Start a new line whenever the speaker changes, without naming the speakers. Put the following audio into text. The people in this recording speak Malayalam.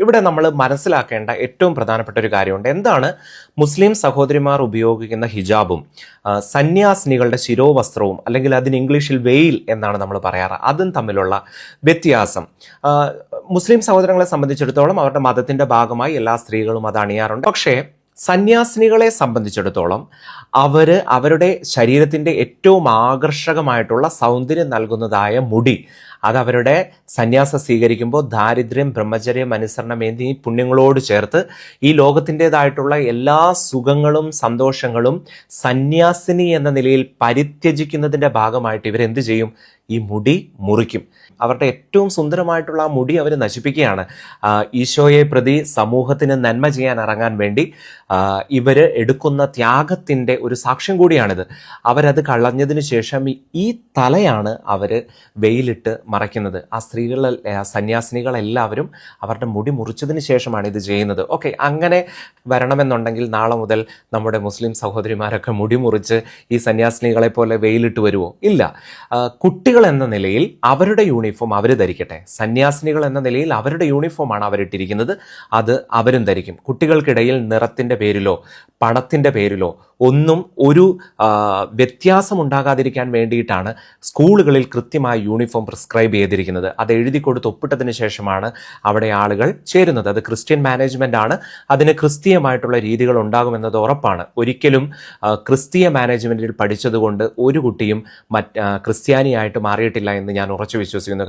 ഇവിടെ നമ്മൾ മനസ്സിലാക്കേണ്ട ഏറ്റവും പ്രധാനപ്പെട്ട ഒരു കാര്യമുണ്ട്. എന്താണ് മുസ്ലിം സഹോദരിമാർ ഉപയോഗിക്കുന്ന ഹിജാബും സന്യാസിനികളുടെ ശിരോവസ്ത്രവും, അല്ലെങ്കിൽ അതിന് ഇംഗ്ലീഷിൽ വെയിൽ എന്നാണ് നമ്മൾ പറയാറ്, അതും തമ്മിലുള്ള വ്യത്യാസം. മുസ്ലിം സഹോദരങ്ങളെ സംബന്ധിച്ചിടത്തോളം അവരുടെ മതത്തിന്റെ ഭാഗമായി എല്ലാ സ്ത്രീകളും അത് അണിയാറുണ്ട്. പക്ഷേ സന്യാസിനികളെ സംബന്ധിച്ചിടത്തോളം അവരുടെ ശരീരത്തിൻ്റെ ഏറ്റവും ആകർഷകമായിട്ടുള്ള സൗന്ദര്യം നൽകുന്നതായ മുടി, അത് അവരുടെ സന്യാസം സ്വീകരിക്കുമ്പോൾ ദാരിദ്ര്യം, ബ്രഹ്മചര്യം, അനുസരണം എന്നീ പുണ്യങ്ങളോട് ചേർത്ത് ഈ ലോകത്തിൻ്റെതായിട്ടുള്ള എല്ലാ സുഖങ്ങളും സന്തോഷങ്ങളും സന്യാസിനി എന്ന നിലയിൽ പരിത്യജിക്കുന്നതിൻ്റെ ഭാഗമായിട്ട് ഇവരെന്ത് ചെയ്യും? ഈ മുടി മുറിക്കും. അവരുടെ ഏറ്റവും സുന്ദരമായിട്ടുള്ള ആ മുടി അവർ നശിപ്പിക്കുകയാണ്. ഈശോയെ പ്രതി സമൂഹത്തിന് നന്മ ചെയ്യാൻ ഇറങ്ങാൻ വേണ്ടി ഇവർ എടുക്കുന്ന ത്യാഗത്തിൻ്റെ ഒരു സാക്ഷ്യം കൂടിയാണിത്. അവരത് കളഞ്ഞതിന് ശേഷം ഈ തലയാണ് അവർ വെയിലിട്ട് മറയ്ക്കുന്നത്. ആ സന്യാസിനികളെല്ലാവരും അവരുടെ മുടി മുറിച്ചതിന് ശേഷമാണ് ഇത് ചെയ്യുന്നത്. ഓക്കെ, അങ്ങനെ വരണമെന്നുണ്ടെങ്കിൽ നാളെ മുതൽ നമ്മുടെ മുസ്ലിം സഹോദരിമാരൊക്കെ മുടി മുറിച്ച് ഈ സന്യാസിനികളെ പോലെ വെയിലിട്ട് വരുമോ? ഇല്ല. കുട്ടികൾ എന്ന നിലയിൽ അവരുടെ യൂണിഫോം അവർ ധരിക്കട്ടെ. സന്യാസിനികൾ എന്ന നിലയിൽ അവരുടെ യൂണിഫോമാണ് അവരിട്ടിരിക്കുന്നത്, അത് അവരും ധരിക്കും. കുട്ടികൾക്കിടയിൽ നിറത്തിൻ്റെ പേരിലോ പണത്തിൻ്റെ പേരിലോ ഒന്നും ഒരു വ്യത്യാസം ഉണ്ടാകാതിരിക്കാൻ വേണ്ടിയിട്ടാണ് സ്കൂളുകളിൽ കൃത്യമായ യൂണിഫോം പ്രിസ്ക്രൈബ് ചെയ്തിരിക്കുന്നത്. അത് എഴുതി കൊടുത്ത് ഒപ്പിട്ടതിന് ശേഷമാണ് അവിടെ ആളുകൾ ചേരുന്നത്. അത് ക്രിസ്ത്യൻ മാനേജ്മെൻ്റ് ആണ്. അതിന് ക്രിസ്തീയമായിട്ടുള്ള രീതികൾ ഉണ്ടാകുമെന്നത് ഉറപ്പാണ്. ഒരിക്കലും ക്രിസ്തീയ മാനേജ്മെൻറ്റിൽ പഠിച്ചതുകൊണ്ട് ഒരു കുട്ടിയും ക്രിസ്ത്യാനിയായിട്ട് മാറിയിട്ടില്ല എന്ന് ഞാൻ ഉറച്ചു വിശ്വസിക്കുന്നു.